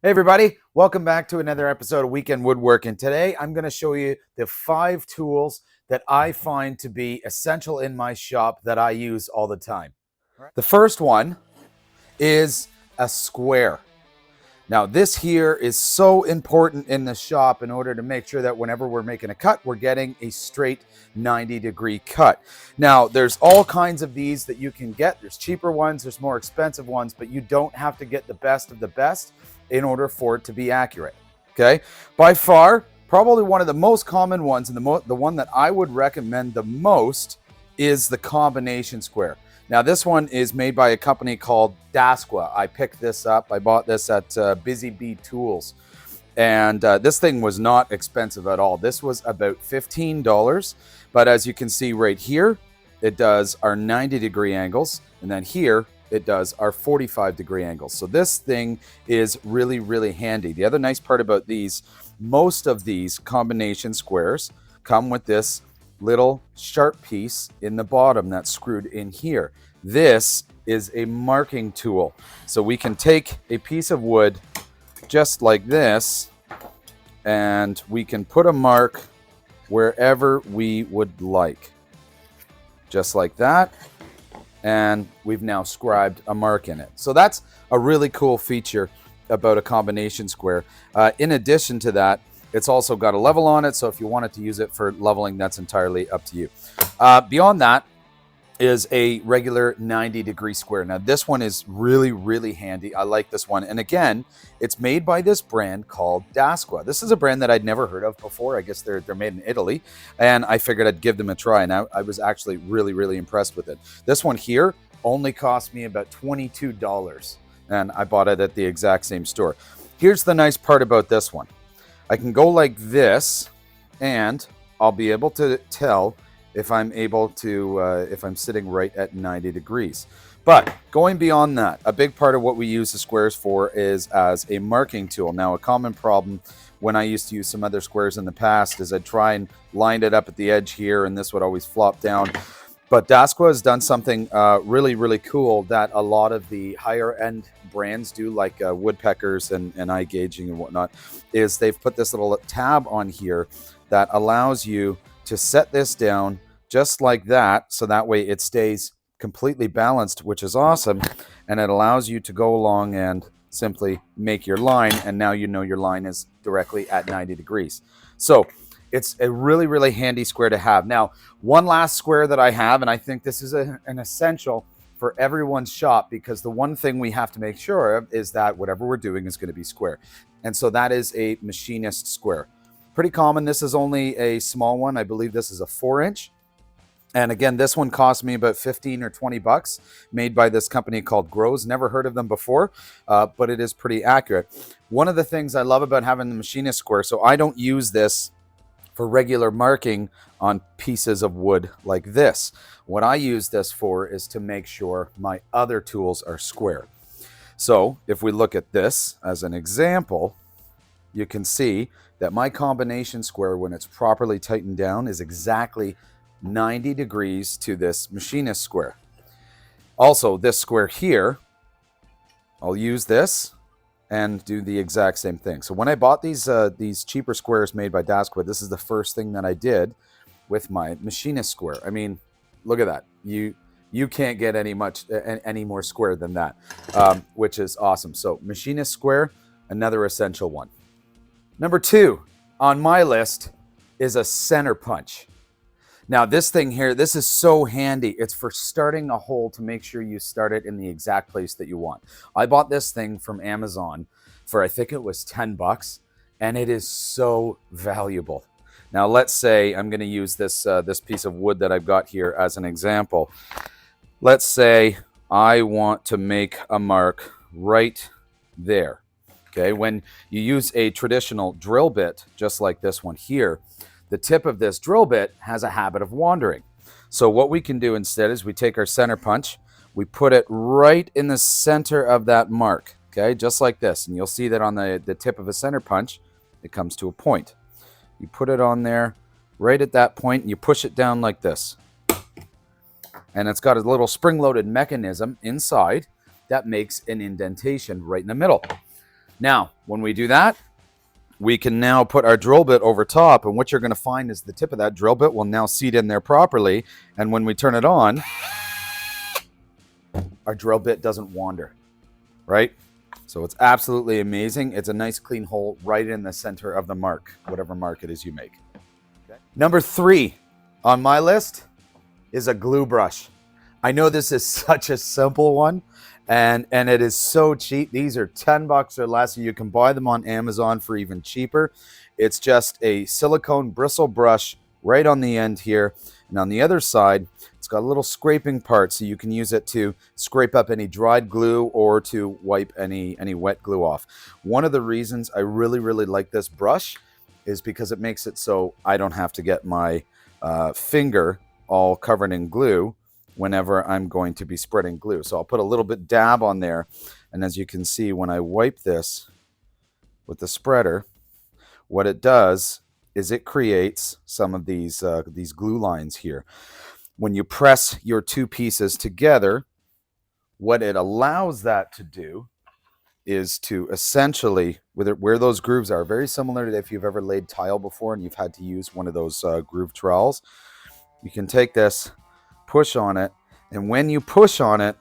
Hey everybody, welcome back to another episode of Weekend Woodworking. Today I'm going to show you the 5 tools that I find to be essential in my shop that I use all the time. The first one is a square. Now this here is so important in the shop in order to make sure that whenever we're making a cut, we're getting a straight 90-degree cut. Now there's all kinds of these that you can get. There's cheaper ones, there's more expensive ones, but you don't have to get the best of the best in order for it to be accurate. Okay, by far, probably one of the most common ones, and the one that I would recommend the most is the combination square. Now this one is made by a company called Dasqua. I picked this up. I bought this at Busy Bee Tools, and this thing was not expensive at all. This was about $15, but as you can see right here, it does our 90-degree angles, and then here it does our 45-degree angles. So this thing is really, really handy. The other nice part about these, most of these combination squares come with this little sharp piece in the bottom that's screwed in here. This is a marking tool. So we can take a piece of wood just like this, and we can put a mark wherever we would like. Just like that. And we've now scribed a mark in it. So that's a really cool feature about a combination square. In addition to that, it's also got a level on it, so if you wanted to use it for leveling, that's entirely up to you. Beyond that is a regular 90-degree square. Now this one is really, really handy. I like this one. And again, it's made by this brand called Dasqua. This is a brand that I'd never heard of before. I guess they're made in Italy, and I figured I'd give them a try, and I was actually really, really impressed with it. This one here only cost me about $22, and I bought it at the exact same store. Here's the nice part about this one. I can go like this, and I'll be able to tell if I'm able to, if I'm sitting right at 90 degrees. But going beyond that, a big part of what we use the squares for is as a marking tool. Now, a common problem when I used to use some other squares in the past is I'd try and line it up at the edge here, and this would always flop down. But Dasqua has done something really, really cool that a lot of the higher end brands do, like Woodpeckers and eye gauging and whatnot, is they've put this little tab on here that allows you to set this down just like that, so that way it stays completely balanced, which is awesome, and it allows you to go along and simply make your line, and now you know your line is directly at 90 degrees. So it's a really, really handy square to have. Now, one last square that I have, and I think this is an essential for everyone's shop, because the one thing we have to make sure of is that whatever we're doing is going to be square. And so that is a machinist square. Pretty common. This is only a small one. I believe this is a 4-inch. And again, this one cost me about 15 or 20 bucks, made by this company called Grows. Never heard of them before, but it is pretty accurate. One of the things I love about having the machinist square, so I don't use this for regular marking on pieces of wood like this. What I use this for is to make sure my other tools are square. So if we look at this as an example, you can see that my combination square, when it's properly tightened down, is exactly 90 degrees to this machinist square. Also, this square here, I'll use this and do the exact same thing. So when I bought these cheaper squares made by Dasqua, this is the first thing that I did with my machinist square. I mean, look at that. You can't get any more square than that, which is awesome. So machinist square, another essential one. Number 2 on my list is a center punch. Now this thing here, this is so handy. It's for starting a hole to make sure you start it in the exact place that you want. I bought this thing from Amazon for, I think it was 10 bucks, and it is so valuable. Now let's say I'm going to use this piece of wood that I've got here as an example. Let's say I want to make a mark right there. Okay, when you use a traditional drill bit, just like this one here, the tip of this drill bit has a habit of wandering. So what we can do instead is we take our center punch, we put it right in the center of that mark, okay, just like this. And you'll see that on the tip of a center punch, it comes to a point. You put it on there right at that point, and you push it down like this. And it's got a little spring-loaded mechanism inside that makes an indentation right in the middle. Now, when we do that, we can now put our drill bit over top, and what you're going to find is the tip of that drill bit will now seat in there properly, and when we turn it on, our drill bit doesn't wander, right? So it's absolutely amazing. It's a nice clean hole right in the center of the mark, whatever mark it is you make. Okay. Number 3 on my list is a glue brush. I know this is such a simple one, and it is so cheap. These are $10 or less. You can buy them on Amazon for even cheaper. It's just a silicone bristle brush right on the end here, and on the other side it's got a little scraping part, so you can use it to scrape up any dried glue or to wipe any wet glue off. One of the reasons I really like this brush is because it makes it so I don't have to get my finger all covered in glue whenever I'm going to be spreading glue. So I'll put a little bit dab on there, and as you can see, when I wipe this with the spreader, what it does is it creates some of these glue lines here. When you press your two pieces together, what it allows that to do is to essentially, where those grooves are, very similar to if you've ever laid tile before and you've had to use one of those groove trowels, you can take this, push on it, and when you push on it,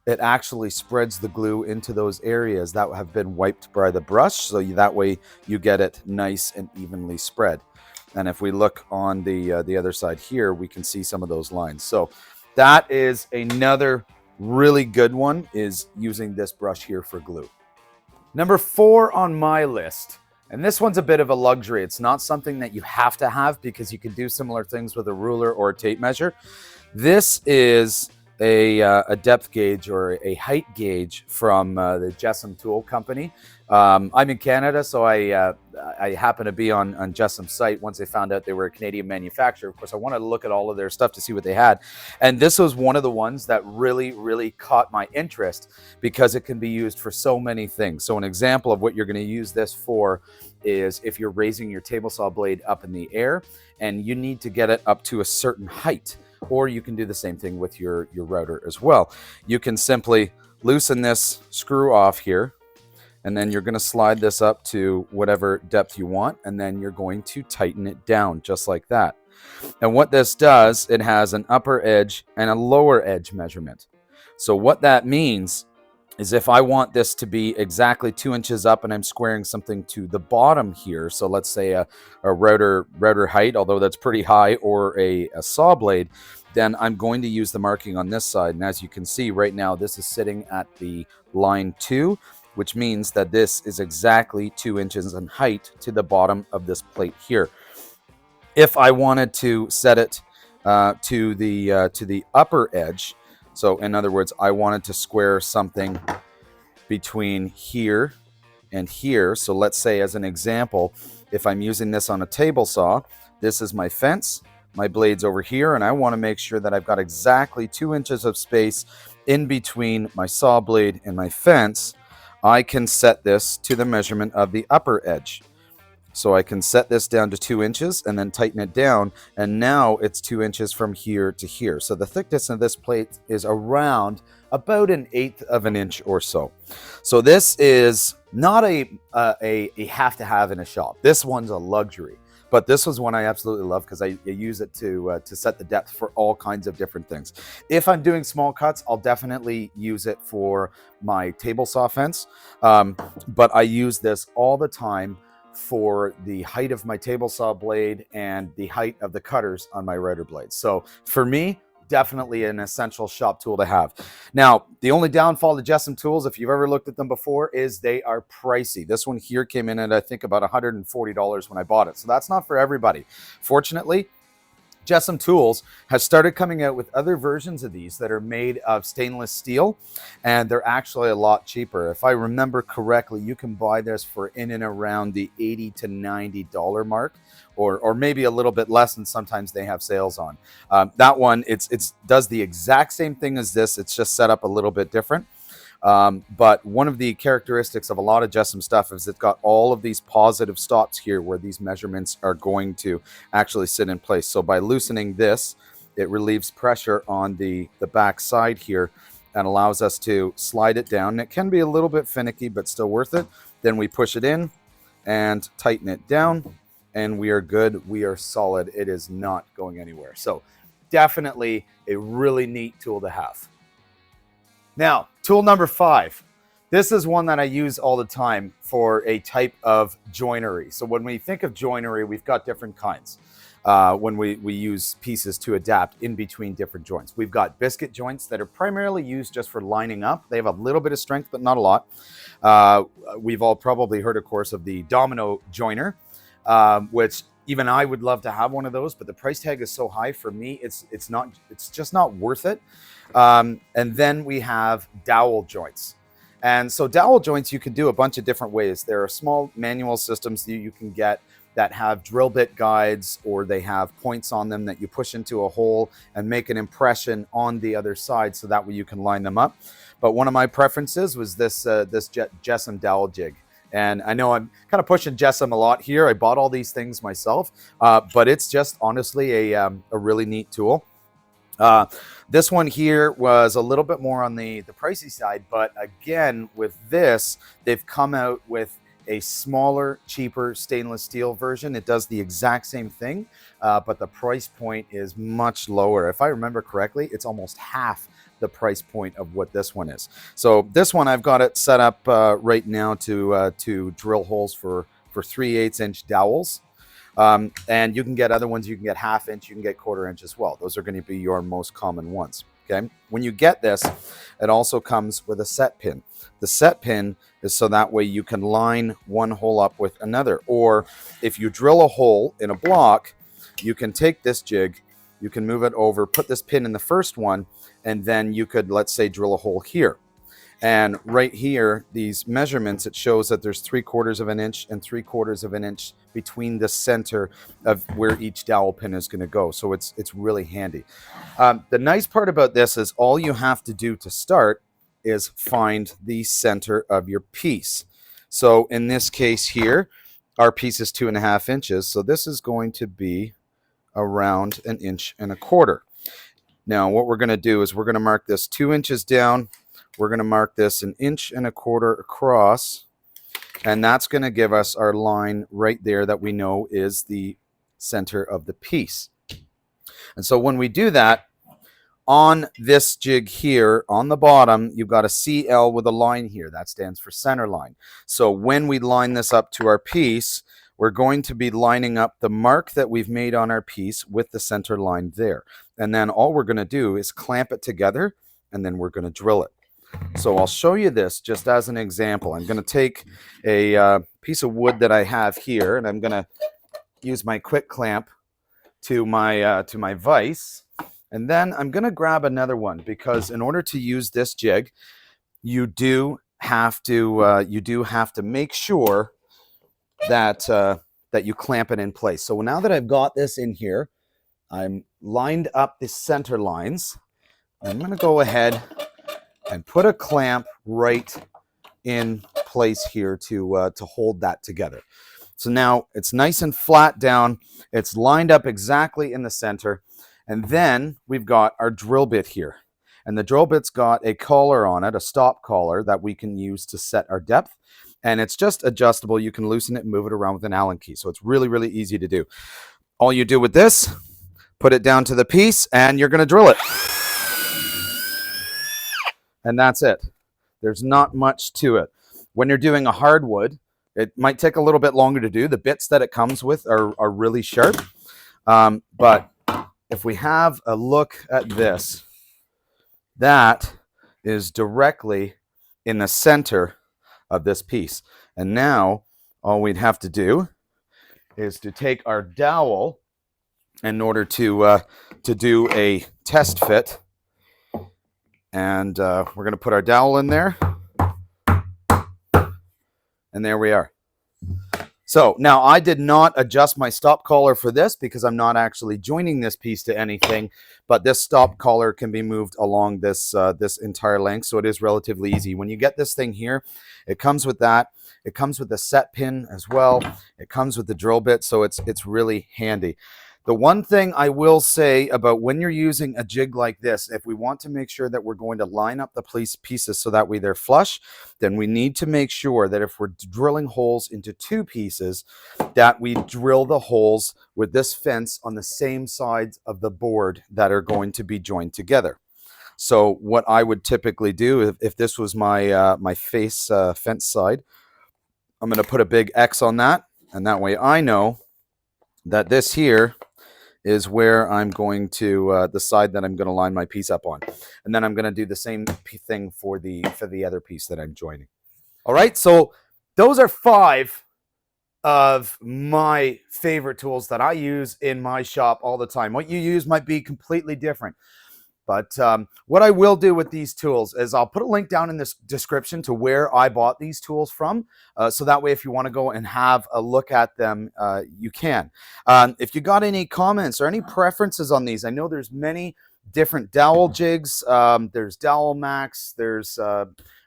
it actually spreads the glue into those areas that have been wiped by the brush, so that way you get it nice and evenly spread. And if we look on the other side here, we can see some of those lines. So that is another really good one, is using this brush here for glue. Number 4 on my list, and this one's a bit of a luxury. It's not something that you have to have because you can do similar things with a ruler or a tape measure. This is a depth gauge or a height gauge from the Jessem tool company. I'm in Canada, so I happen to be on Jessem's site once they found out they were a Canadian manufacturer. Of course, I wanted to look at all of their stuff to see what they had. And this was one of the ones that really caught my interest because it can be used for so many things. So an example of what you're going to use this for is if you're raising your table saw blade up in the air and you need to get it up to a certain height. Or you can do the same thing with your router as well. You can simply loosen this screw off here, and then you're going to slide this up to whatever depth you want, and then you're going to tighten it down just like that. And what this does, it has an upper edge and a lower edge measurement. So what that means is if I want this to be exactly 2 inches up and I'm squaring something to the bottom here, so let's say a router height, although that's pretty high, or a saw blade, then I'm going to use the marking on this side. And as you can see right now, this is sitting at the line 2, which means that this is exactly 2 inches in height to the bottom of this plate here. If I wanted to set it to the upper edge, so in other words, I wanted to square something between here and here. So let's say, as an example, if I'm using this on a table saw, this is my fence, my blade's over here, and I want to make sure that I've got exactly 2 inches of space in between my saw blade and my fence. I can set this to the measurement of the upper edge. So I can set this down to 2 inches and then tighten it down, and now it's 2 inches from here to here. So the thickness of this plate is around about 1/8 of an inch or so. So this is not a have to have in a shop. This one's a luxury, but this was one I absolutely love because I use it to set the depth for all kinds of different things. If I'm doing small cuts, I'll definitely use it for my table saw fence, but I use this all the time for the height of my table saw blade and the height of the cutters on my router blades. So for me, definitely an essential shop tool to have. Now, the only downfall to Jessem tools, if you've ever looked at them before, is they are pricey. This one here came in at, I think, about $140 when I bought it. So that's not for everybody. Fortunately, Jessem Tools has started coming out with other versions of these that are made of stainless steel, and they're actually a lot cheaper. If I remember correctly, you can buy this for in and around the $80 to $90 mark, or maybe a little bit less, and sometimes they have sales on. That one, it does the exact same thing as this. It's just set up a little bit different. But one of the characteristics of a lot of Jessem stuff is it's got all of these positive stops here where these measurements are going to actually sit in place. So by loosening this, it relieves pressure on the back side here and allows us to slide it down. It can be a little bit finicky, but still worth it. Then we push it in and tighten it down, and we are good. We are solid. It is not going anywhere. So definitely a really neat tool to have. Now, tool number 5. This is one that I use all the time for a type of joinery. So when we think of joinery, we've got different kinds. When we use pieces to adapt in between different joints. We've got biscuit joints that are primarily used just for lining up. They have a little bit of strength, but not a lot. We've all probably heard, of course, of the domino joiner, which even I would love to have one of those, but the price tag is so high for me, it's just not worth it. And then we have dowel joints. And so dowel joints, you can do a bunch of different ways. There are small manual systems that you can get that have drill bit guides, or they have points on them that you push into a hole and make an impression on the other side, so that way you can line them up. But one of my preferences was this Jessem dowel jig. And I know I'm kind of pushing Jessem a lot here. I bought all these things myself, but it's just honestly a really neat tool. This one here was a little bit more on the pricey side, but again, with this, they've come out with a smaller, cheaper stainless steel version. It does the exact same thing, but the price point is much lower. If I remember correctly, it's almost half the price point of what this one is. So this one, I've got it set up right now to drill holes for 3/8 inch dowels. And you can get other ones. You can get 1/2 inch, you can get 1/4 inch as well. Those are going to be your most common ones. Okay. When you get this, it also comes with a set pin. The set pin is so that way you can line one hole up with another. Or if you drill a hole in a block, you can take this jig, you can move it over, put this pin in the first one, and then you could, let's say, drill a hole here. And right here, these measurements, it shows that there's 3/4 of an inch and 3/4 of an inch between the center of where each dowel pin is going to go. So it's really handy. The nice part about this is all you have to do to start is find the center of your piece. So in this case here, our piece is 2.5 inches. So this is going to be around 1.25 inches. Now what we're going to do is we're going to mark this 2 inches down. We're going to mark this 1.25 inches across, and that's going to give us our line right there that we know is the center of the piece. And so when we do that, on this jig here, on the bottom, you've got a CL with a line here. That stands for center line. So when we line this up to our piece, we're going to be lining up the mark that we've made on our piece with the center line there. And then all we're going to do is clamp it together, and then we're going to drill it. So I'll show you this just as an example. I'm going to take a piece of wood that I have here, and I'm going to use my quick clamp to my vise. And then I'm going to grab another one, because in order to use this jig, you do have to make sure that that you clamp it in place. So now that I've got this in here, I'm lined up the center lines. I'm going to go ahead and put a clamp right in place here to hold that together. So now it's nice and flat down. It's lined up exactly in the center. And then we've got our drill bit here. And the drill bit's got a collar on it, a stop collar that we can use to set our depth. And it's just adjustable. You can loosen it and move it around with an Allen key. So it's really, really easy to do. All you do with this, put it down to the piece, and you're going to drill it. And that's it. There's not much to it. When you're doing a hardwood, it might take a little bit longer to do. The bits that it comes with are really sharp. But if we have a look at this, that is directly in the center of this piece. And now all we'd have to do is to take our dowel in order to do a test fit. And we're going to put our dowel in there. And there we are. So now I did not adjust my stop collar for this because I'm not actually joining this piece to anything, but this stop collar can be moved along this this entire length, so it is relatively easy. When you get this thing here, it comes with that. It comes with the set pin as well. It comes with the drill bit, so it's really handy. The one thing I will say about when you're using a jig like this, if we want to make sure that we're going to line up the pieces so that way they're flush, then we need to make sure that if we're drilling holes into two pieces, that we drill the holes with this fence on the same sides of the board that are going to be joined together. So what I would typically do, if this was my my face fence side, I'm going to put a big X on that, and that way I know that this here is where I'm going to the side that I'm going to line my piece up on, and then I'm going to do the same thing for the other piece that I'm joining. All right, so those are 5 of my favorite tools that I use in my shop all the time. What you use might be completely different. But what I will do with these tools is I'll put a link down in this description to where I bought these tools from. So that way, if you want to go and have a look at them, you can. If you got any comments or any preferences on these, I know there's many different dowel jigs. There's Dowel Max. There's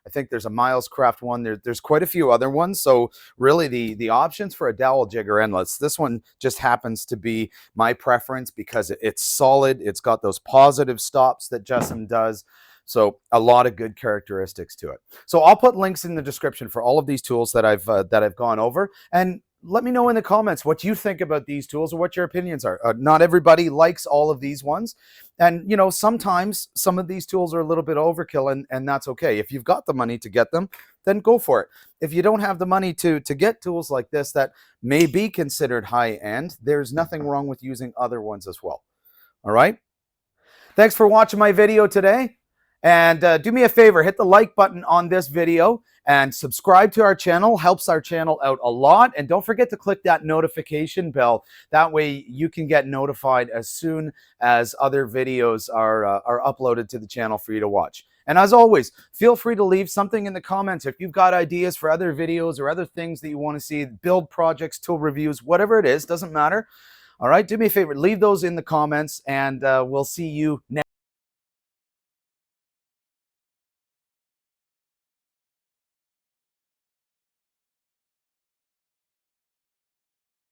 I think there's a Miles Craft one. There's quite a few other ones. So really the options for a dowel jig are endless. This one just happens to be my preference because it's solid. It's got those positive stops that Jessem does. So a lot of good characteristics to it. So I'll put links in the description for all of these tools that I've gone over, and let me know in the comments what you think about these tools or what your opinions are. Not everybody likes all of these ones. And, you know, sometimes some of these tools are a little bit overkill, and that's okay. If you've got the money to get them, then go for it. If you don't have the money to get tools like this that may be considered high-end, there's nothing wrong with using other ones as well. All right? Thanks for watching my video today. And do me a favor, hit the like button on this video and subscribe to our channel. Helps our channel out a lot. And don't forget to click that notification bell. That way you can get notified as soon as other videos are uploaded to the channel for you to watch. And as always, feel free to leave something in the comments if you've got ideas for other videos or other things that you want to see, build projects, tool reviews, whatever it is, doesn't matter. All right, do me a favor, leave those in the comments, and we'll see you next.